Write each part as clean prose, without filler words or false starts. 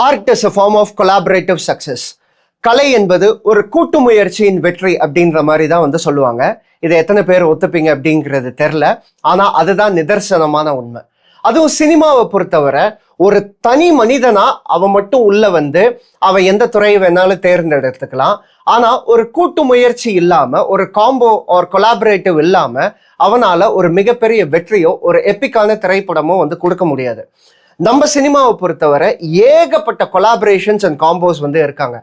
Art is a form of collaborative success. கலை என்பது ஒரு கூட்டு முயற்சியின் வெற்றி அப்படின்ற மாதிரி தான் சொல்லுவாங்க. இதை எத்தனை பேர் ஒத்துப்பீங்க அப்படிங்கிறது தெரில. ஆனா அதுதான் நிதர்சனமான உண்மை. அதுவும் சினிமாவை பொறுத்தவரை ஒரு தனி மனிதனா அவன் மட்டும் உள்ள அவன் எந்த துறையை வேணாலும் தேர்ந்தெடுத்துக்கலாம். ஆனா ஒரு கூட்டு முயற்சி இல்லாம, ஒரு காம்போ ஒரு கொலாபரேட்டிவ் இல்லாம அவனால ஒரு மிகப்பெரிய வெற்றியோ ஒரு எப்பிக்கான திரைப்படமோ கொடுக்க முடியாது. நம்ம சினிமாவை பொறுத்தவரை ஏகப்பட்ட கொலாபரேஷன்ஸ் அண்ட் காம்போஸ் இருக்காங்க.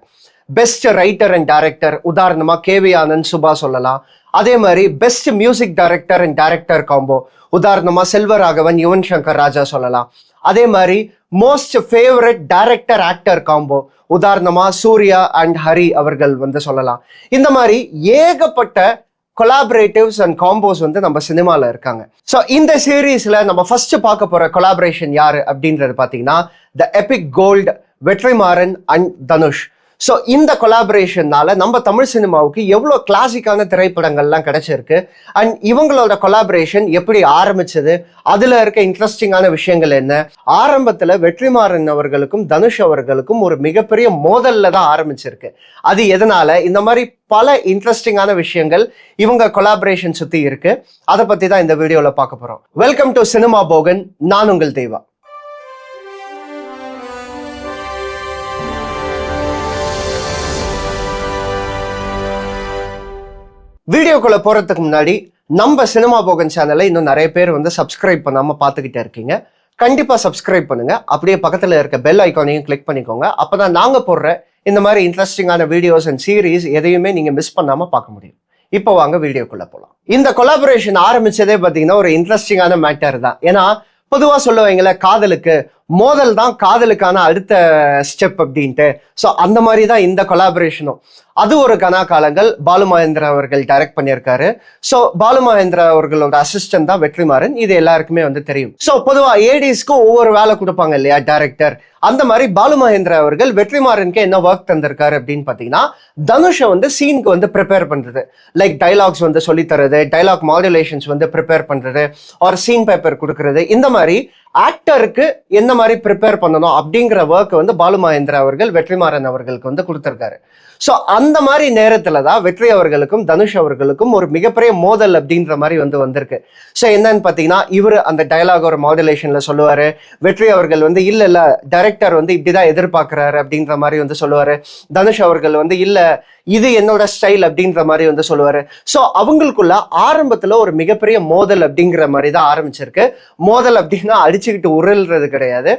பெஸ்ட் ரைட்டர் அண்ட் டைரக்டர் உதாரணமா கேவி ஆனந்த் சுபா சொல்லலாம். அதே மாதிரி best music director and director combo உதாரணமா செல்வராகவன் யுவன் சங்கர் ராஜா சொல்லலாம். அதே மாதிரி most favourite director actor combo உதாரணமா சூர்யா அண்ட் ஹரி அவர்கள் சொல்லலாம். இந்த மாதிரி ஏகப்பட்ட கொலாபரேட்டிவ்ஸ் அண்ட் காம்போஸ் நம்ம சினிமால இருக்காங்க. ஸோ இந்த சீரீஸ்ல நம்ம ஃபர்ஸ்ட் பார்க்க போற கொலாபரேஷன் யாரு அப்படின்றது பாத்தீங்கன்னா the epic gold Vetrimaaran and Dhanush. So இந்த கொலாபரேஷன்னால நம்ம தமிழ் சினிமாவுக்கு எவ்வளோ கிளாசிக்கான திரைப்படங்கள்லாம் கிடைச்சிருக்கு அண்ட் இவங்களோட கொலாபரேஷன் எப்படி ஆரம்பிச்சது, அதுல இருக்க இன்ட்ரெஸ்டிங்கான விஷயங்கள் என்ன. ஆரம்பத்துல வெற்றிமாறன் அவர்களுக்கும் தனுஷ் அவர்களுக்கும் ஒரு மிகப்பெரிய மோதல்ல தான் ஆரம்பிச்சிருக்கு. அது எதனால, இந்த மாதிரி பல இன்ட்ரெஸ்டிங்கான விஷயங்கள் இவங்க கொலாபரேஷன் சுத்தி இருக்கு. அதை பத்தி தான் இந்த வீடியோல பார்க்க போறோம். Welcome to cinema Bogan. நான் உங்கள் தேவா. வீடியோக்குள்ள போறதுக்கு முன்னாடி நம்ம சினிமா போகன் சேனலை இன்னும் நிறைய பேர் சப்ஸ்கிரைப் பண்ணாம பார்த்துக்கிட்டே இருக்கீங்க. கண்டிப்பா சப்ஸ்கிரைப் பண்ணுங்க. அப்படியே பக்கத்துல இருக்க பெல் ஐக்கானையும் கிளிக் பண்ணிக்கோங்க. அப்பதான் நாங்க போடுற இந்த மாதிரி இன்ட்ரெஸ்டிங்கான வீடியோஸ் அண்ட் சீரீஸ் எதையுமே நீங்க மிஸ் பண்ணாம பார்க்க முடியும். இப்போ வாங்க வீடியோக்குள்ள போலாம். இந்த கொலாபரேஷன் ஆரம்பிச்சதே பாத்தீங்கன்னா ஒரு இன்ட்ரெஸ்டிங்கான மேட்டர் தான். ஏன்னா பொதுவா சொல்லுவாங்களே காதலுக்கு மோதல் தான் காதலுக்கான அடுத்த ஸ்டெப் அப்படின்ட்டு. ஸோ அந்த மாதிரி தான் இந்த கொலாபரேஷனும். அது ஒரு கனாகாலங்கள் பாலு மகேந்திரா அவர்கள் டைரக்ட் பண்ணியிருக்காரு. ஸோ பாலு மகேந்திரா அவர்களோட அசிஸ்டன்ட் தான் வெற்றிமாறன். இது எல்லாருக்குமே தெரியும். ஸோ பொதுவாக ஏடிஸ்க்கு ஒவ்வொரு வேலை கொடுப்பாங்க இல்லையா டைரக்டர். அந்த மாதிரி பாலு மகேந்திரா அவர்கள் வெற்றிமாறனுக்கு என்ன ஒர்க் தந்திருக்காரு அப்படின்னு பார்த்தீங்கன்னா தனுஷை சீனுக்கு ப்ரிப்பேர் பண்றது, லைக் டைலாக்ஸ் சொல்லி தரது, டைலாக் மாடுலேஷன்ஸ் ப்ரிப்பேர் பண்றது, ஒரு சீன் பேப்பர் கொடுக்கறது. இந்த மாதிரி ஆக்டருக்கு என்ன மாதிரி ப்ரிப்பேர் பண்ணணும் அப்படிங்கிற ஒர்க் பாலு மகேந்திரா அவர்கள் வெற்றிமாறன் அவர்களுக்கு கொடுத்திருக்காரு. ஸோ அந்த மாதிரி நேரத்துல தான் வெற்றி அவர்களுக்கும் தனுஷ் அவர்களுக்கும் ஒரு மிகப்பெரிய மோதல் அப்படின்ற மாதிரி வந்திருக்கு. ஸோ என்னன்னு பார்த்தீங்கன்னா இவர் அந்த டைலாக் ஒரு மாடுலேஷன்ல சொல்லுவாரு. வெற்றி அவர்கள் இல்ல டைரக்டர் இப்படிதான் எதிர்பார்க்கிறாரு அப்படின்ற மாதிரி சொல்லுவாரு. தனுஷ் அவர்கள் இல்ல இது என்னோட ஸ்டைல் அப்படின்ற மாதிரி சொல்லுவாரு. ஸோ அவங்களுக்குள்ள ஆரம்பத்துல ஒரு மிகப்பெரிய மோதல் அப்படிங்கிற மாதிரி தான் ஆரம்பிச்சிருக்கு. மோதல் அப்படின்னா அடிச்சுக்கிட்டு உருள்றது கிடையாது.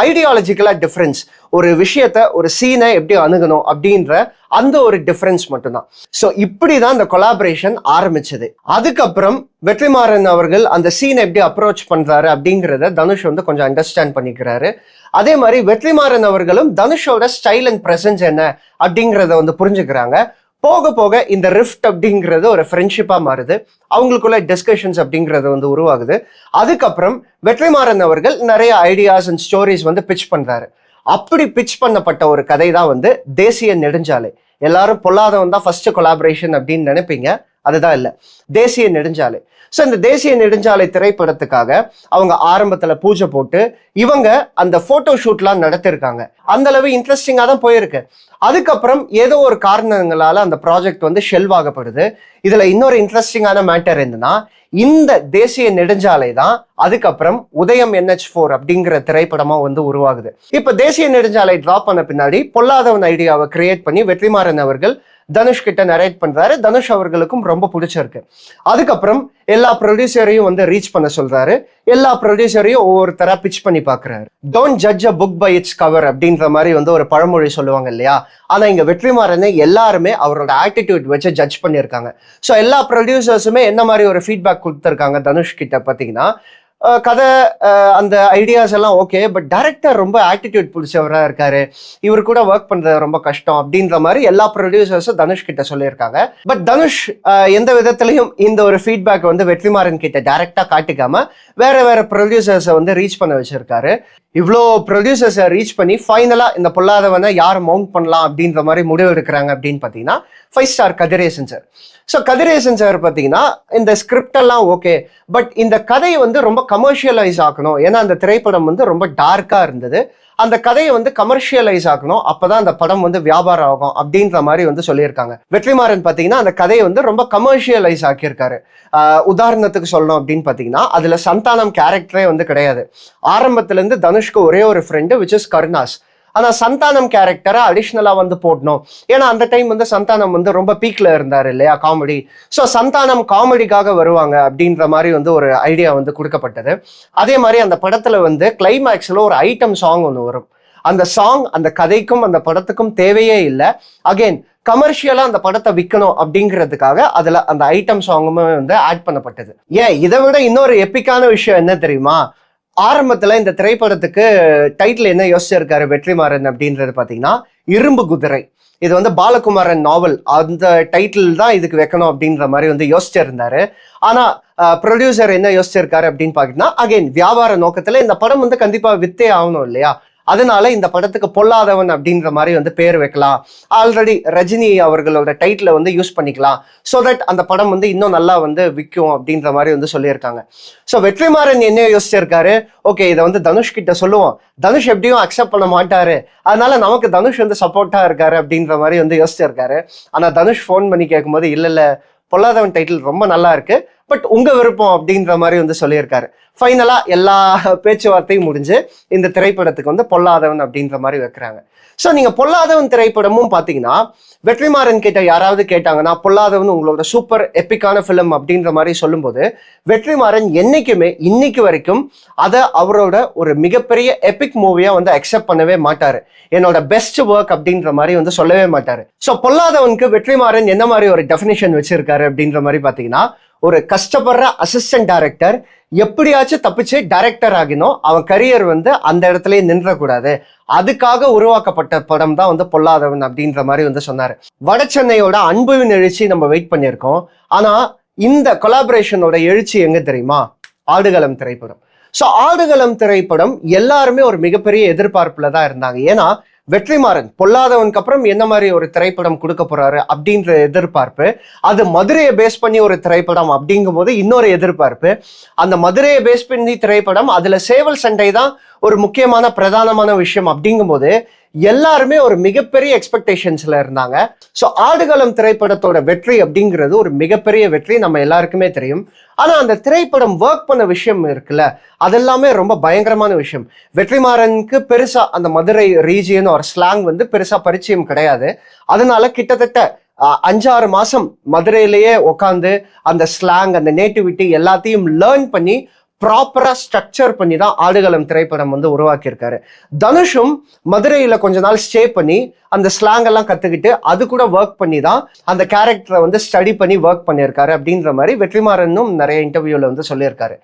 ஐடியாலஜிக்கலா டிஃபரன்ஸ், ஒரு விஷயத்த ஒரு சீனை எப்படி அணுகணும் அப்படின்ற அந்த ஒரு டிஃபரன்ஸ் மட்டும்தான். ஸோ இப்படிதான் இந்த கொலாபரேஷன் ஆரம்பிச்சது. அதுக்கப்புறம் வெற்றிமாறன் அவர்கள் அந்த சீனை எப்படி அப்ரோச் பண்றாரு அப்படிங்கிறத தனுஷ் கொஞ்சம் அண்டர்ஸ்டாண்ட் பண்ணிக்கிறாரு. அதே மாதிரி வெற்றிமாறன் அவர்களும் தனுஷோட ஸ்டைல் அண்ட் பிரசன்ஸ் என்ன அப்படிங்கிறத புரிஞ்சுக்கிறாங்க. போக போக இந்த ரிஃப்ட் அப்படிங்கிறது ஒரு ஃப்ரெண்ட்ஷிப்பா மாறுது. அவங்களுக்குள்ள டிஸ்கஷன்ஸ் அப்படிங்கிறது உருவாகுது. அதுக்கப்புறம் வெற்றிமாறன் அவர்கள் நிறைய ஐடியாஸ் அண்ட் ஸ்டோரிஸ் பிச் பண்றாரு. அப்படி பிச் பண்ணப்பட்ட ஒரு கதை தான் தேசிய நெடுஞ்சாலை. எல்லாரும் பொல்லாதவன் தான் ஃபர்ஸ்ட் கொலாபரேஷன் அப்படின்னு நினைப்பீங்க. அதுதான் இல்லை, தேசிய நெடுஞ்சாலை. ஸோ இந்த தேசிய நெடுஞ்சாலை திரைப்படத்துக்காக அவங்க ஆரம்பத்துல பூஜை போட்டு இவங்க அந்த போட்டோ ஷூட்லாம் நடத்திருக்காங்க. அந்த அளவு இன்ட்ரெஸ்டிங்கா தான் போயிருக்கு. அதுக்கப்புறம் ஏதோ ஒரு காரணங்களால அந்த ப்ராஜெக்ட் ஷெல்வ் ஆகப்படுது. இதுல இன்னொரு இன்ட்ரெஸ்டிங்கான மேட்டர் என்னன்னா இந்த தேசிய நெடுஞ்சாலை தான் அதுக்கப்புறம் உதயம் NH4 அப்படிங்கிற திரைப்படமா உருவாகுது. இப்ப தேசிய நெடுஞ்சாலை டிராப் பண்ண பின்னாடி பொல்லாதவன் ஐடியாவை கிரியேட் பண்ணி வெற்றிமாறன் அவர்கள் தனுஷ் கிட்ட நரேட் பண்றாரு. தனுஷ் அவர்களுக்கும் ரொம்ப பிடிச்சிருக்கு. அதுக்கப்புறம் எல்லா ப்ரொடியூசரையும் ரீச் பண்ண சொல்றாரு. எல்லா ப்ரொடியூசரையும் ஒவ்வொருத்தரா பிச் பண்ணி பாக்குறாரு. Don't judge a book by its cover அப்படின்ற மாதிரி ஒரு பழமொழி சொல்லுவாங்க இல்லையா. ஆனா இங்க வெற்றிமாறனை எல்லாருமே அவரோட ஆட்டிடியூட் வச்சு ஜட்ஜ் பண்ணியிருக்காங்க. ஸோ எல்லா ப்ரொடியூசர்ஸுமே என்ன மாதிரி ஒரு ஃபீட்பேக் கொடுத்துருக்காங்க தனுஷ் கிட்ட பார்த்தீங்கன்னா, கதை அந்த ஐடியாஸ் எல்லாம் ஓகே, பட் டைரக்டர் ரொம்ப ஆட்டிடியூட் பிடிச்சவரா இருக்காரு, இவர் கூட ஒர்க் பண்றது ரொம்ப கஷ்டம் அப்படின்ற மாதிரி எல்லா ப்ரொடியூசர்ஸும் தனுஷ் கிட்ட சொல்லியிருக்காங்க. பட் தனுஷ் எந்த விதத்திலையும் இந்த ஒரு ஃபீட்பேக் வெற்றிமாறன் கிட்ட டைரக்டா காட்டிக்காம வேற வேற ப்ரொடியூசர்ஸை ரீச் பண்ண வச்சிருக்காரு. இவ்வளோ ப்ரொடியூசர்ஸை ரீச் பண்ணி ஃபைனலா இந்த பொல்லாதவனை யார் மவுண்ட் பண்ணலாம் அப்படின்ற மாதிரி முடிவு எடுக்கிறாங்க அப்படின்னு பார்த்தீங்கன்னா 5 star Kathiresan sir. So Kathiresan sir பார்த்தீங்கன்னா இந்த ஸ்கிரிப்ட் எல்லாம் ஓகே, பட் இந்த கதையை ரொம்ப கமர்ஷியலைஸ் ஆக்கணும். ஏன்னா அந்த திரைப்படம் ரொம்ப டார்க்கா இருந்தது. அந்த கதையை வந்து கமர்ஷியலைஸ் ஆகணும், அப்பதான் அந்த படம் வந்து வியாபாரம் ஆகும் அப்படின்ற மாதிரி வந்து சொல்லியிருக்காங்க. வெற்றிமாறன் பாத்தீங்கன்னா அந்த கதையை வந்து ரொம்ப கமர்ஷியலைஸ் ஆக்கியிருக்காரு. உதாரணத்துக்கு சொல்லணும் அப்படின்னு பாத்தீங்கன்னா அதுல சந்தானம் கேரக்டரே வந்து கிடையாது. ஆரம்பத்துல இருந்து தனுஷ்க்கு ஒரே ஒரு ஃப்ரெண்டு விச் இஸ் கருணாஸ். ஆனா சந்தானம் கேரக்டரை அடிஷ்னலா வந்து போடணும், ஏன்னா அந்த டைம் வந்து சந்தானம் வந்து ரொம்ப பீக்ல இருந்தாரு இல்லையா காமெடி. ஸோ சந்தானம் காமெடிக்காக வருவாங்க அப்படின்ற மாதிரி வந்து ஒரு ஐடியா வந்து கொடுக்கப்பட்டது. அதே மாதிரி அந்த படத்துல வந்து கிளைமேக்ஸ்ல ஒரு ஐட்டம் சாங் ஒன்று வரும். அந்த சாங் அந்த கதைக்கும் அந்த படத்துக்கும் தேவையே இல்லை. அகெயின் கமர்ஷியலா அந்த படத்தை விற்கணும் அப்படிங்கிறதுக்காக அதுல அந்த ஐட்டம் சாங்குமே வந்து ஆட் பண்ணப்பட்டது. ஏன் இதை விட இன்னொரு எப்பிக்கான விஷயம் என்ன தெரியுமா? ஆரம்பத்துல இந்த திரைப்படத்துக்கு டைட்டில் என்ன யோசிச்சிருக்காரு வெற்றிமாறன் அப்படின்றது பாத்தீங்கன்னா இரும்பு குதிரை. இது வந்து பாலகுமாரன் நாவல், அந்த டைட்டில் தான் இதுக்கு வைக்கணும் அப்படின்ற மாதிரி வந்து யோசிச்சிருந்தாரு. ஆனா ப்ரொடியூசர் என்ன யோசிச்சிருக்காரு அப்படின்னு பாத்தீங்கன்னா அகைன் வியாபார நோக்கத்துல இந்த படம் வந்து கண்டிப்பா வித்தே ஆகணும் இல்லையா, அதனால இந்த படத்துக்கு பொல்லாதவன் அப்படின்ற மாதிரி வந்து பேர் வைக்கலாம். ஆல்ரெடி ரஜினி அவர்களோட டைட்டில வந்து யூஸ் பண்ணிக்கலாம், ஸோ தட் அந்த படம் வந்து இன்னும் நல்லா வந்து விற்கும் அப்படின்ற மாதிரி வந்து சொல்லியிருக்காங்க. ஸோ வெற்றிமாறன் என்ன யோசிச்சிருக்காரு, ஓகே இதை வந்து தனுஷ் கிட்ட சொல்லுவோம், தனுஷ் எப்படியும் அக்செப்ட் பண்ண மாட்டாரு, அதனால நமக்கு தனுஷ் வந்து சப்போர்ட்டா இருக்காரு அப்படின்ற மாதிரி வந்து யோசிச்சிருக்காரு. ஆனா தனுஷ் ஃபோன் பண்ணி கேட்கும்போது இல்ல பொல்லாதவன் டைட்டில் ரொம்ப நல்லா இருக்கு, பட் உங்க விருப்பம் அப்படின்ற மாதிரி வந்து சொல்லியிருக்காரு. ஃபைனலா எல்லா பேச்சுவார்த்தையும் முடிஞ்சு இந்த திரைப்படத்துக்கு வந்து பொல்லாதவன் அப்படின்ற மாதிரி வைக்கிறாங்க. ஸோ நீங்க பொல்லாதவன் திரைப்படமும் பாத்தீங்கன்னா வெற்றிமாறன் கிட்ட யாராவது கேட்டாங்கன்னா பொல்லாதவன் உங்களோட சூப்பர் எப்பிக்கான ஃபிலிம் அப்படின்ற மாதிரி சொல்லும்போது வெற்றிமாறன் என்னைக்குமே இன்னைக்கு வரைக்கும் அதை அவரோட ஒரு மிகப்பெரிய எபிக் மூவியா வந்து அக்செப்ட் பண்ணவே மாட்டாரு. என்னோட பெஸ்ட் ஒர்க் அப்படின்ற மாதிரி வந்து சொல்லவே மாட்டாரு. ஸோ பொல்லாதவனுக்கு வெற்றிமாறன் என்ன மாதிரி ஒரு டெஃபினிஷன் வச்சிருக்காரு அப்படின்ற மாதிரி பாத்தீங்கன்னா, ஒரு கஷ்டப்படுற அசிஸ்டன்ட் டைரக்டர் எப்படியாச்சும் தப்பிச்சு டைரக்டர் ஆகினோம், அவன் கரியர் வந்து அந்த இடத்துலயே நின்றக்கூடாது, அதுக்காக உருவாக்கப்பட்ட படம் தான் வந்து பொல்லாதவன் அப்படின்ற மாதிரி வந்து சொன்னாரு. வட சென்னையோட அன்புவின் எழுச்சி நம்ம வெயிட் பண்ணியிருக்கோம். ஆனா இந்த கொலாபரேஷனோட எழுச்சி எங்க தெரியுமா? ஆடுகளம் திரைப்படம். ஸோ ஆடுகளம் திரைப்படம் எல்லாருமே ஒரு மிகப்பெரிய எதிர்பார்ப்புல தான் இருந்தாங்க. ஏன்னா வெற்றிமாறன் பொல்லாதவனுக்கு அப்புறம் என்ன மாதிரி ஒரு திரைப்படம் கொடுக்க போறாரு அப்படின்ற எதிர்பார்ப்பு, அது மதுரையை பேஸ் பண்ணி ஒரு திரைப்படம் அப்படிங்கும் போது இன்னொரு எதிர்பார்ப்பு. அந்த மதுரையை பேஸ் பண்ணி திரைப்படம், அதுல சேவல் சண்டை தான் ஒரு முக்கியமான பிரதானமான விஷயம் அப்படிங்கும் போது எல்லாருமே ஒரு மிகப்பெரிய எக்ஸ்பெக்டேஷன்ஸ்ல இருந்தாங்க. ஸோ ஆடுகளம் திரைப்படத்தோட வெற்றி அப்படிங்கிறது ஒரு மிகப்பெரிய வெற்றி, நம்ம எல்லாருக்குமே தெரியும். ஆனா அந்த திரைப்படம் ஒர்க் பண்ண விஷயம் இருக்குல்ல, அதெல்லாமே ரொம்ப பயங்கரமான விஷயம். வெற்றிமாறனுக்கு பெருசா அந்த மதுரை ரீஜியன் ஒரு ஸ்லாங் வந்து பெருசா பரிச்சயம் கிடையாது. அதனால கிட்டத்தட்ட 5-6 மாசம் மதுரையிலேயே உட்காந்து அந்த ஸ்லாங் அந்த நேட்டிவிட்டி எல்லாத்தையும் லேர்ன் பண்ணி ப்ராப்பரா ஸ்ட்ரக்சர் பண்ணி தான் ஆடுகளம் திரைப்படம் வந்து உருவாக்கியிருக்காரு. தனுஷும் மதுரையில கொஞ்ச நாள் ஸ்டே பண்ணி அந்த ஸ்லாங் எல்லாம் கத்துக்கிட்டு அது கூட ஒர்க் பண்ணி தான் அந்த கேரக்டரை வந்து ஸ்டடி பண்ணி ஒர்க் பண்ணியிருக்காரு அப்படின்ற மாதிரி வெற்றிமாறனும் நிறைய இன்டர்வியூல வந்து சொல்லியிருக்காரு.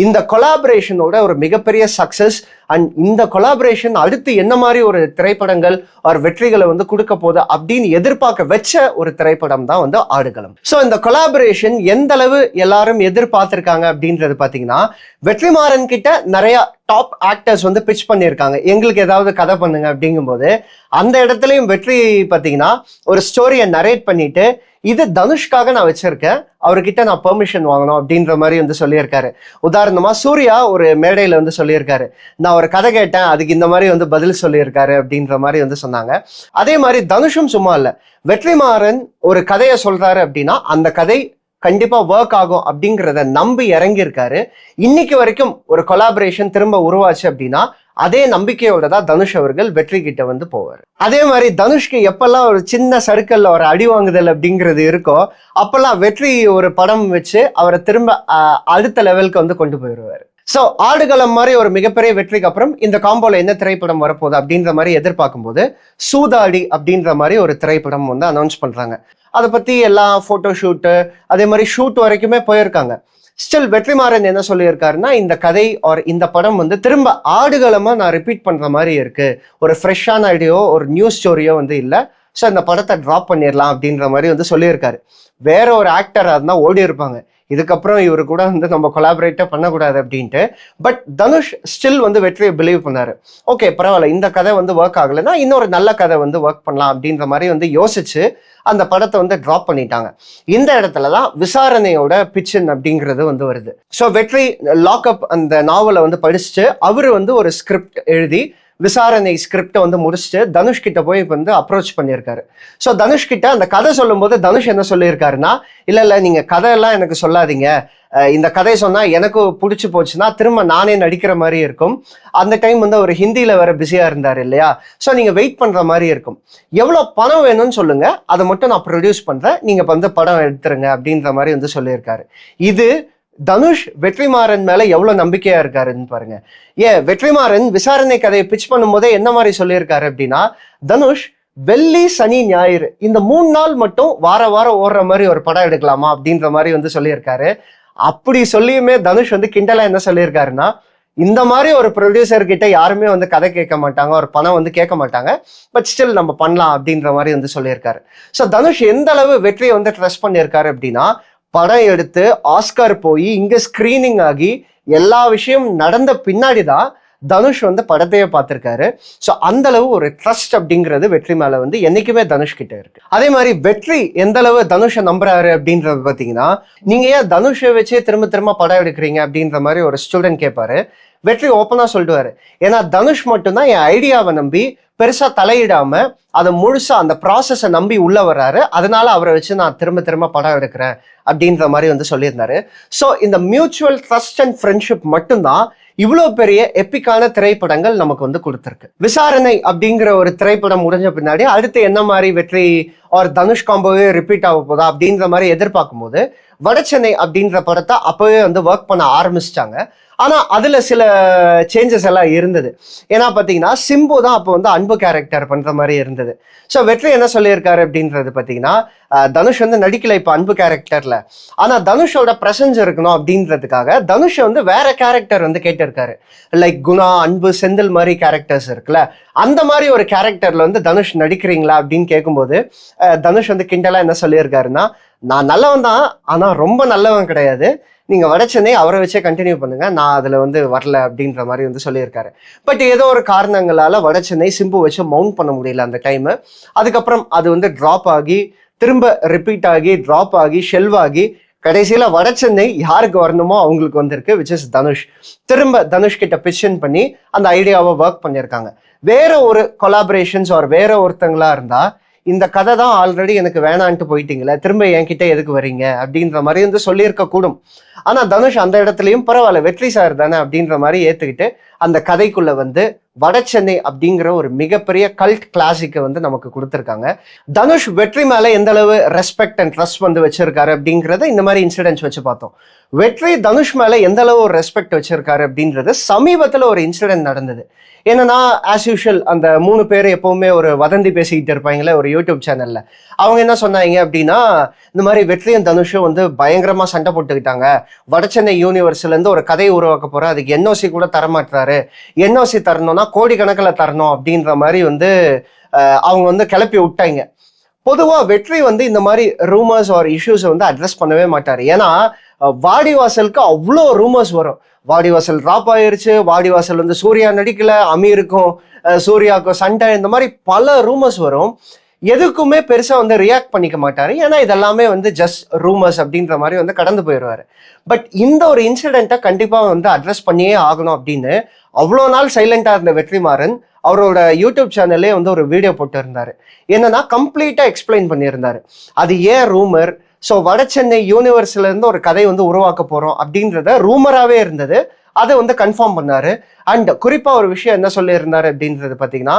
இந்த கொலாபரேஷனோட ஒரு மிகப்பெரிய சக்சஸ் அண்ட் இந்த கொலாபரேஷன் அடுத்து என்ன மாதிரி ஒரு திரைப்படங்கள் ஒரு வெற்றிகளை வந்து கொடுக்க போகுது அப்படின்னு எதிர்பார்க்க வச்ச ஒரு திரைப்படம் தான் வந்து ஆடுகளம். ஸோ இந்த கொலாபரேஷன் எந்த அளவு எல்லாரும் எதிர்பார்த்திருக்காங்க அப்படின்றது பாத்தீங்கன்னா, வெற்றிமாறன் கிட்ட நிறைய டாப் ஆக்டர்ஸ் வந்து பிச் பண்ணியிருக்காங்க, எங்களுக்கு ஏதாவது கதை பண்ணுங்க அப்படிங்கும்போது அந்த இடத்துலயும் வெற்றி பாத்தீங்கன்னா ஒரு ஸ்டோரியை நரேட் பண்ணிட்டு இது தனுஷ்காக நான் வச்சிருக்கேன், அவர்கிட்ட நான் பெர்மிஷன் வாங்கணும் அப்படின்ற மாதிரி வந்து சொல்லியிருக்காரு. உதாரணமா சூர்யா ஒரு மேடையில வந்து சொல்லியிருக்காரு, நான் ஒரு கதை கேட்டேன் அதுக்கு இந்த மாதிரி வந்து பதில் சொல்லியிருக்காரு அப்படின்ற மாதிரி வந்து சொன்னாங்க. அதே மாதிரி தனுஷும் சும்மா இல்ல, வெற்றிமாறன் ஒரு கதையை சொல்றாரு அப்படின்னா அந்த கதை கண்டிப்பா ஒர்க் ஆகும் அப்படிங்கிறத நம்பி இறங்கியிருக்காரு. இன்னைக்கு வரைக்கும் ஒரு கொலாபரேஷன் திரும்ப உருவாச்சு அப்படின்னா அதே நம்பிக்கையோட தான் தனுஷ் அவர்கள் வெற்றி கிட்ட வந்து போவார். அதே மாதிரி தனுஷ்க்கு எப்பெல்லாம் ஒரு சின்ன சர்க்கிள்ல ஒரு அடி வாங்குதல் அப்படிங்கிறது இருக்கோ அப்பெல்லாம் வெற்றி ஒரு படம் வச்சு அவரை திரும்ப அடுத்த லெவலுக்கு வந்து கொண்டு போயிடுவாரு. ஸோ ஆடுகளம் மாதிரி ஒரு மிகப்பெரிய வெற்றிக்கு அப்புறம் இந்த காம்போல என்ன திரைப்படம் வரப்போகுது அப்படின்ற மாதிரி எதிர்பார்க்கும் போது சூதாடி அப்படின்ற மாதிரி ஒரு திரைப்படம் வந்து அனௌன்ஸ் பண்றாங்க. அதை பத்தி எல்லாம் போட்டோ ஷூட்டு அதே மாதிரி ஷூட் வரைக்குமே போயிருக்காங்க. ஸ்டில் வெற்றிமாறன் என்ன சொல்லியிருக்காருன்னா, இந்த கதை ஆர் இந்த படம் வந்து திரும்ப ஆடுகளமா நான் ரிப்பீட் பண்ற மாதிரி இருக்கு, ஒரு ஃப்ரெஷ்ஷான ஐடியோ ஒரு நியூஸ் ஸ்டோரியோ வந்து இல்லை, ஸோ இந்த படத்தை ட்ராப் பண்ணிடலாம் அப்படின்ற மாதிரி வந்து சொல்லியிருக்காரு. வேற ஒரு ஆக்டராக இருந்தால் ஓடி இருப்பாங்க, இதுக்கப்புறம் இவரு கூட வந்து நம்ம கொலாபரேட்டே பண்ணக்கூடாது அப்படின்ட்டு. பட் தனுஷ் ஸ்டில் வந்து வெற்றியை பிலீவ் பண்ணாரு. ஓகே பரவாயில்ல, இந்த கதை வந்து ஒர்க் ஆகலைன்னா இன்னொரு நல்ல கதை வந்து ஒர்க் பண்ணலாம் அப்படின்ற மாதிரி வந்து யோசிச்சு அந்த படத்தை வந்து ட்ராப் பண்ணிட்டாங்க. இந்த இடத்துலதான் விசாரணையோட பிச்சின் அப்படிங்கிறது வந்து வருது. ஸோ வெற்றி லாக்அப் அந்த நாவலை வந்து படிச்சுட்டு அவரு வந்து ஒரு ஸ்கிரிப்ட் எழுதி விசாரணை ஸ்கிரிப்டை வந்து முடிச்சுட்டு தனுஷ் கிட்ட போய் வந்து அப்ரோச் பண்ணியிருக்காரு. ஸோ தனுஷ் கிட்ட அந்த கதை சொல்லும்போது தனுஷ் என்ன சொல்லியிருக்காருன்னா, இல்லை நீங்கள் கதையெல்லாம் எனக்கு சொல்லாதீங்க, இந்த கதை சொன்னா எனக்கு பிடிச்சி போச்சுன்னா திரும்ப நானே நடிக்கிற மாதிரி இருக்கும். அந்த டைம் வந்து அவர் ஹிந்தியில வேற பிஸியா இருந்தார் இல்லையா, ஸோ நீங்க வெயிட் பண்ற மாதிரி இருக்கும். எவ்வளவு பணம் வேணும்னு சொல்லுங்க, அதை மட்டும் நான் ப்ரொடியூஸ் பண்றேன், நீங்க வந்து படம் எடுத்துருங்க அப்படின்ற மாதிரி வந்து சொல்லியிருக்காரு. இது தனுஷ் வெற்றிமாறன் மேல எவ்வளவு நம்பிக்கையா இருக்காருன்னு பாருங்க. வெற்றிமாறன் விசாரணை கதையை பிச் பண்ணும் போதே என்ன மாதிரி சொல்லியிருக்காரு அப்படின்னா, தனுஷ் வெள்ளி சனி ஞாயிறு இந்த 3 நாள் மட்டும் வார வாரம் ஓடுற மாதிரி ஒரு படம் எடுக்கலாமா அப்படின்ற மாதிரி வந்து சொல்லியிருக்காரு. அப்படி சொல்லியுமே தனுஷ் வந்து கிண்டலா என்ன சொல்லியிருக்காருன்னா, இந்த மாதிரி ஒரு ப்ரொடியூசர் கிட்ட யாருமே வந்து கதை கேட்க மாட்டாங்க, ஒரு பணம் வந்து கேட்க மாட்டாங்க, பட் ஸ்டில் நம்ம பண்ணலாம் அப்படின்ற மாதிரி வந்து சொல்லியிருக்காரு. ஸோ தனுஷ் எந்த அளவு வெற்றியை வந்து ட்ரஸ்ட் பண்ணியிருக்காரு அப்படின்னா, படம் எடுத்து ஆஸ்கார் போய் இங்க ஸ்கிரீனிங் ஆகி எல்லா விஷயம் நடந்த பின்னாடி தான் தனுஷ் வந்து படத்தையே பார்த்திருக்காரு. ஸோ அந்த அளவு ஒரு ட்ரஸ்ட் அப்படிங்கிறது வெற்றி மேல வந்து என்னைக்குமே தனுஷ் கிட்ட இருக்கு. அதே மாதிரி வெற்றி எந்த அளவு தனுஷை நம்புறாரு அப்படின்றது பார்த்தீங்கன்னா, நீங்க ஏன் தனுஷை வச்சே திரும்ப திரும்ப படம் எடுக்கிறீங்க அப்படின்ற மாதிரி ஒரு ஸ்டூடெண்ட் கேட்பாரு. வெற்றி ஓப்பனா சொல்லிடுவாரு, ஏன்னா தனுஷ் மட்டும்தான் என் ஐடியாவை நம்பி பெருசா தலையிடாம அதை முழுசா அந்த ப்ராசஸை நம்பி உள்ள வர்றாரு, அதனால அவரை வச்சு நான் திரும்ப திரும்ப படம் எடுக்கிறேன் அப்படின்ற மாதிரி வந்து சொல்லியிருந்தாரு. ஸோ இந்த மியூச்சுவல் ட்ரஸ்ட் அண்ட் ஃப்ரெண்ட்ஷிப் மட்டும்தான் இவ்வளவு பெரிய எப்பிக்கான திரைப்படங்கள் நமக்கு வந்து கொடுத்துருக்கு. விசாரணை அப்படிங்கிற ஒரு திரைப்படம் முடிஞ்ச பின்னாடி அடுத்து என்ன மாதிரி வெற்றி ஒரு தனுஷ் காம்போவே ரிப்பீட் ஆக போதா அப்படின்ற மாதிரி எதிர்பார்க்கும் போது வடசென்னை அப்படின்ற படத்தை அப்பவே வந்து ஒர்க் பண்ண ஆரம்பிச்சிட்டாங்க. ஆனா அதுல சில சேஞ்சஸ் எல்லாம் இருந்தது. ஏன்னா பாத்தீங்கன்னா சிம்பு தான் அப்போ வந்து அன்பு கேரக்டர் பண்ற மாதிரி இருந்தது. ஸோ வெற்றி என்ன சொல்லியிருக்காரு அப்படின்றது பாத்தீங்கன்னா, தனுஷ் வந்து நடிக்கல இப்ப அன்பு கேரக்டர்ல, ஆனா தனுஷோட பிரசன்ஸ் இருக்கணும் அப்படின்றதுக்காக தனுஷ் வந்து வேற கேரக்டர் வந்து கேட்டிருக்காரு. லைக் குணா, அன்பு, செந்தில் மாதிரி கேரக்டர்ஸ் இருக்குல்ல, அந்த மாதிரி ஒரு கேரக்டர்ல வந்து தனுஷ் நடிக்கிறீங்களா அப்படின்னு கேட்கும்போது தனுஷ் வந்து கிண்டலா என்ன சொல்லியிருக்காருன்னா, நான் நல்லவன் தான், ஆனா ரொம்ப நல்லவன் கிடையாது, நீங்க வடசென்னை அவரை வச்சே கண்டினியூ பண்ணுங்க, நான் அதுல வந்து வரல அப்படின்ற மாதிரி வந்து சொல்லியிருக்காரு. பட் ஏதோ ஒரு காரணங்களால வடசென்னை சிம்பு வச்சு மவுண்ட் பண்ண முடியல அந்த டைம். அதுக்கப்புறம் அது வந்து டிராப் ஆகி திரும்ப ரிப்பீட் ஆகி டிராப் ஆகி ஷெல்வ் ஆகி கடைசியில வடசென்னை யாருக்கு வரணுமோ அவங்களுக்கு வந்திருக்கு, விச் இஸ் தனுஷ். திரும்ப தனுஷ் கிட்ட பிச்சன் பண்ணி அந்த ஐடியாவை ஒர்க் பண்ணியிருக்காங்க. வேற ஒரு கொலாபரேஷன்ஸ் ஒரு வேற ஒருத்தங்களா இருந்தா, இந்த கதை தான் ஆல்ரெடி எனக்கு வேணான்ட்டு போயிட்டீங்களே, திரும்ப என்கிட்ட எதுக்கு வரீங்க அப்படின்ற மாதிரி வந்து சொல்லியிருக்க கூடும். ஆனா தனுஷ் அந்த இடத்துலயும் பரவாயில்ல, வெற்றி சார் தானே அப்படின்ற மாதிரி ஏத்துக்கிட்டு அந்த கதைக்குள்ள வந்து வடசென்னை அப்படிங்கிற ஒரு மிகப்பெரிய கல்ட் கிளாசிக்கை வந்து நமக்கு கொடுத்துருக்காங்க. தனுஷ் வெற்றி மேல எந்த அளவு ரெஸ்பெக்ட் அண்ட் ட்ரஸ்ட் வந்து வச்சிருக்காரு அப்படிங்கிறத இந்த மாதிரி இன்சிடென்ட்ஸ் வச்சு பார்த்தோம். வெற்றி தனுஷ் மேல எந்த அளவு ஒரு ரெஸ்பெக்ட் வச்சிருக்காரு அப்படின்றது சமீபத்துல ஒரு இன்சிடென்ட் நடந்தது. என்னன்னா, ஆஸ் யூஷுவல் அந்த 3 பேர் எப்பவுமே ஒரு வதந்தி பேசிக்கிட்டு இருப்பாங்களே ஒரு யூடியூப் சேனல்ல, அவங்க என்ன சொன்னாங்க அப்படின்னா, இந்த மாதிரி வெற்றியும் தனுஷும் வந்து பயங்கரமா சண்டை போட்டுக்கிட்டாங்க, வடசென்னை யூனிவர்ஸ்ல இருந்து ஒரு கதையை உருவாக்க போறோம், அதுக்கு என்ஓசி கூட தரமாட்டுறாரு, என்ஓசி தரணும்னா கோடிக்கணக்கில் தரணும் அப்படின்ற மாதிரி வந்து அவங்க வந்து கிளப்பி விட்டாங்க. பொதுவா வெற்றி வந்து இந்த மாதிரி ரூமர்ஸ் ஒரு இஷ்யூஸை வந்து அட்ரஸ் பண்ணவே மாட்டாரு. ஏன்னா வாடிவாசலுக்கு அவ்வளோ ரூமர்ஸ் வரும். வாடிவாசல் டிராப் ஆயிருச்சு, வாடிவாசல் வந்து சூர்யா நடிக்கல, அமீருக்கும் சூர்யாவுக்கும் சண்டை, இந்த மாதிரி பல ரூமர்ஸ் வரும். எதுக்குமே பெருசா வந்து ரியாக்ட் பண்ணிக்க மாட்டாரு, ஏன்னா இதெல்லாமே வந்து ஜஸ்ட் ரூமர்ஸ் அப்படின்ற மாதிரி வந்து கடந்து போயிடுவாரு. பட் இந்த ஒரு இன்சிடென்ட்டை கண்டிப்பா வந்து அட்ரஸ் பண்ணியே ஆகணும் அப்படின்னு அவ்வளோ நாள் சைலண்டா இருந்த வெற்றிமாறன் அவரோட யூடியூப் சேனல்லே வந்து ஒரு வீடியோ போட்டு இருந்தாரு. என்னன்னா கம்ப்ளீட்டா எக்ஸ்பிளைன் பண்ணியிருந்தாரு அது ஏன் ரூமர். ஸோ வடசென்னை யூனிவர்ஸ்ல இருந்து ஒரு கதை வந்து உருவாக்க போறோம் அப்படின்றத ரூமராகவே இருந்தது, அதை வந்து கன்ஃபார்ம் பண்ணாரு. அண்ட் குறிப்பா ஒரு விஷயம் என்ன சொல்லியிருந்தாரு அப்படின்றது பார்த்தீங்கன்னா,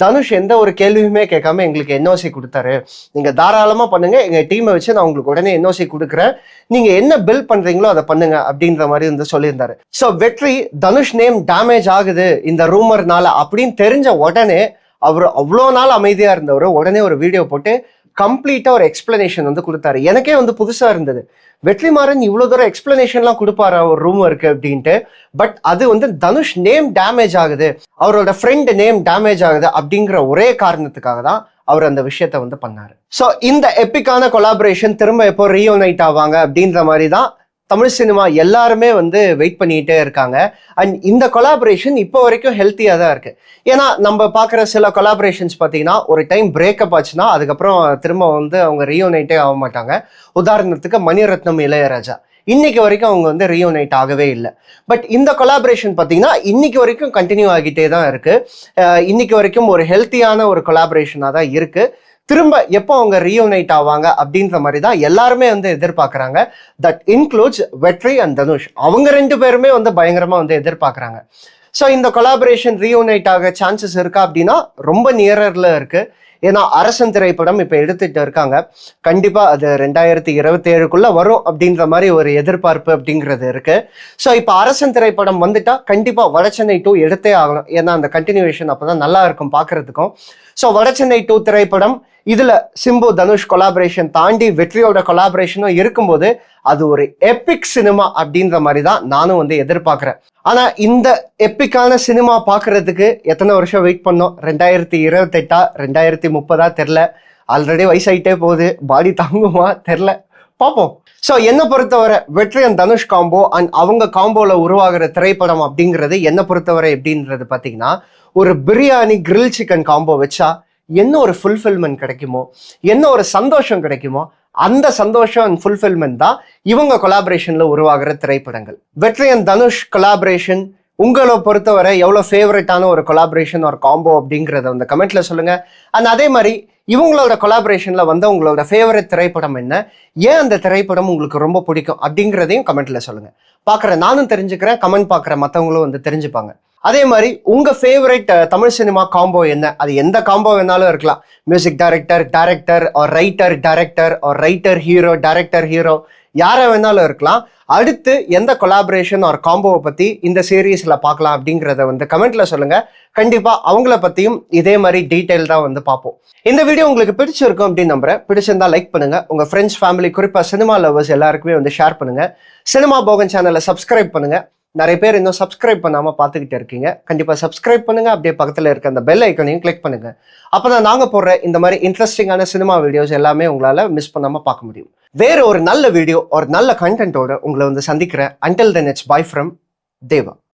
தனுஷ் எந்த ஒரு கேள்வியுமே கேட்காம எங்களுக்கு என்ஓசி கொடுத்தாரு, நீங்க தாராளமா பண்ணுங்க, எங்க டீமை வச்சு நான் உங்களுக்கு உடனே என்ஓசி கொடுக்குறேன், நீங்க என்ன பில் பண்றீங்களோ அதை பண்ணுங்க அப்படின்ற மாதிரி வந்து சொல்லியிருந்தாரு. ஸோ வெற்றி தனுஷ் நேம் டேமேஜ் ஆகுது இந்த ரூமர்னால அப்படின்னு தெரிஞ்ச உடனே அவர் அவ்வளோ நாள் அமைதியா இருந்தவர் உடனே ஒரு வீடியோ போட்டு கம்ப்ளீட்டா ஒரு எக்ஸ்பிளனேஷன் வந்து கொடுத்தாரு. எனக்கே வந்து புதுசா இருந்தது, வெற்றிமாறன் இவ்வளவு தூரம் எக்ஸ்பிளனேஷன்லாம் கொடுப்பாரா ஒரு ரூம் இருக்கு அப்படின்ட்டு. பட் அது வந்து தனுஷ் நேம் டேமேஜ் ஆகுது, அவரோட ஃப்ரெண்ட் நேம் டேமேஜ் ஆகுது அப்படிங்கிற ஒரே காரணத்துக்காக தான் அவர் அந்த விஷயத்த வந்து பண்ணாரு. ஸோ இந்த எப்பிக்கான கொலாபரேஷன் திரும்ப எப்போ ரீயூனைட் ஆவாங்க அப்படின்ற மாதிரி தான் தமிழ் சினிமா எல்லாருமே வந்து வெயிட் பண்ணிக்கிட்டே இருக்காங்க. அண்ட் இந்த கொலாபரேஷன் இப்போ வரைக்கும் ஹெல்த்தியாக தான் இருக்கு. ஏன்னா நம்ம பார்க்குற சில கொலாபரேஷன்ஸ் பார்த்தீங்கன்னா ஒரு டைம் பிரேக்கப் ஆச்சுன்னா அதுக்கப்புறம் திரும்ப வந்து அவங்க ரீயூனைட்டே ஆக மாட்டாங்க. உதாரணத்துக்கு மணிரத்னம், இளையராஜா, இன்னைக்கு வரைக்கும் அவங்க வந்து ரீயூனைட் ஆகவே இல்லை. பட் இந்த கொலாபரேஷன் பார்த்தீங்கன்னா இன்னைக்கு வரைக்கும் கண்டினியூ ஆகிட்டே தான் இருக்கு. இன்னைக்கு வரைக்கும் ஒரு ஹெல்த்தியான ஒரு கொலாபரேஷனாக தான் இருக்கு. திரும்ப எப்போ அவங்க ரீயூனைட் ஆவாங்க அப்படின்ற மாதிரி தான் எல்லாருமே வந்து எதிர்பார்க்குறாங்க. தட் இன்க்ளூட்ஸ் வெற்றி அண்ட் தனுஷ். அவங்க 2 பேருமே வந்து பயங்கரமாக வந்து எதிர்பார்க்குறாங்க. ஸோ இந்த கொலாபரேஷன் ரீயூனைட் ஆக சான்சஸ் இருக்கா அப்படின்னா ரொம்ப நியரரில் இருக்கு. ஏன்னா அரசன் திரைப்படம் இப்போ எடுத்துட்டு இருக்காங்க. கண்டிப்பாக அது 2027க்குள்ள வரும் அப்படின்ற மாதிரி ஒரு எதிர்பார்ப்பு அப்படிங்கிறது இருக்கு. ஸோ இப்போ அரசன் திரைப்படம் வந்துட்டா கண்டிப்பாக வடசென்னை 2 எடுத்தே ஆகணும். ஏன்னா அந்த கண்டினியூவேஷன் அப்போதான் நல்லா இருக்கும் பார்க்கறதுக்கும். ஸோ வடசென்னை 2 திரைப்படம் இதுல சிம்பு தனுஷ் கொலாபரேஷன் தாண்டி வெற்றியோட கொலாபரேஷனும் இருக்கும்போது அது ஒரு எபிக் சினிமா அப்படின்ற மாதிரி தான் நானும் வந்து எதிர்பார்க்கிறேன். ஆனா இந்த எப்பிக்கான சினிமா பார்க்கறதுக்கு எத்தனை வருஷம் வெயிட் பண்ணோம்? 2028 2030 தெரில. ஆல்ரெடி வயசாயிட்டே போகுது. பாடி தாங்குமா தெரில, பார்ப்போம். ஸோ என்னை பொறுத்தவரை வெற்றி அண்ட் தனுஷ் காம்போ அண்ட் அவங்க காம்போல உருவாகிற திரைப்படம் அப்படிங்கிறது என்னை பொறுத்தவரை எப்படின்றது பார்த்தீங்கன்னா, ஒரு பிரியாணி கிரில் சிக்கன் காம்போ வச்சா என்ன ஒரு ஃபுல்ஃபில்மெண்ட் கிடைக்குமோ, என்ன ஒரு சந்தோஷம் கிடைக்குமோ, அந்த சந்தோஷம் அண்ட் ஃபுல்ஃபில்மெண்ட் தான் இவங்க கொலாபரேஷன்ல உருவாகிற திரைப்படங்கள். வெற்றி அண்ட் தனுஷ் கொலாபரேஷன் உங்களை பொறுத்தவரை எவ்வளோ ஃபேவரட்டான ஒரு கொலாபரேஷன் ஒரு காம்போ அப்படிங்கிறத வந்து கமெண்ட்ல சொல்லுங்க. அண்ட் அதே மாதிரி இவங்களோட கொலாபரேஷன்ல வந்து உங்களோட ஃபேவரட் திரைப்படம் என்ன, ஏன் அந்த திரைப்படம் உங்களுக்கு ரொம்ப பிடிக்கும் அப்படிங்கிறதையும் கமெண்ட்ல சொல்லுங்க. பார்க்குறேன், நானும் தெரிஞ்சுக்கிறேன், கமெண்ட் பார்க்குற மற்றவங்களும் வந்து தெரிஞ்சுப்பாங்க. அதே மாதிரி உங்க ஃபேவரட் தமிழ் சினிமா காம்போ என்ன? அது எந்த காம்போ வேணாலும் இருக்கலாம். Music director or writer hero, director hero, யாரை வேணாலும் இருக்கலாம். அடுத்து எந்த கொலாபரேஷன் ஒரு காம்போவை பத்தி இந்த சீரீஸ்ல பார்க்கலாம் அப்படிங்கிறத வந்து கமெண்ட்ல சொல்லுங்க. கண்டிப்பா அவங்கள பத்தியும் இதே மாதிரி டீடைல் தான் வந்து பார்ப்போம். இந்த வீடியோ உங்களுக்கு பிடிச்சிருக்கும் அப்படின்னு நம்புறேன். பிடிச்சிருந்தா லைக் பண்ணுங்க. உங்க ஃப்ரெண்ட்ஸ், ஃபேமிலி, குறிப்பா சினிமா லவர்ஸ் எல்லாருக்குமே வந்து ஷேர் பண்ணுங்க. சினிமா போகன் சேனலை சப்ஸ்கிரைப் பண்ணுங்க. நிறைய பேர் இன்னும் சப்ஸ்கிரைப் பண்ணாம பார்த்துக்கிட்டு இருக்கீங்க. கண்டிப்பா சப்ஸ்கிரைப் பண்ணுங்க. அப்படியே பக்கத்துல இருக்க அந்த பெல் ஐக்கனையும் கிளிக் பண்ணுங்க. அப்பதான் நாங்க போடுற இந்த மாதிரி இன்ட்ரெஸ்டிங்கான சினிமா வீடியோஸ் எல்லாமே உங்களால மிஸ் பண்ணாம பார்க்க முடியும். வேற ஒரு நல்ல வீடியோ ஒரு நல்ல கண்டென்ட்டோட உங்களை வந்து சந்திக்கிறேன். Until then, it's bye from Deva.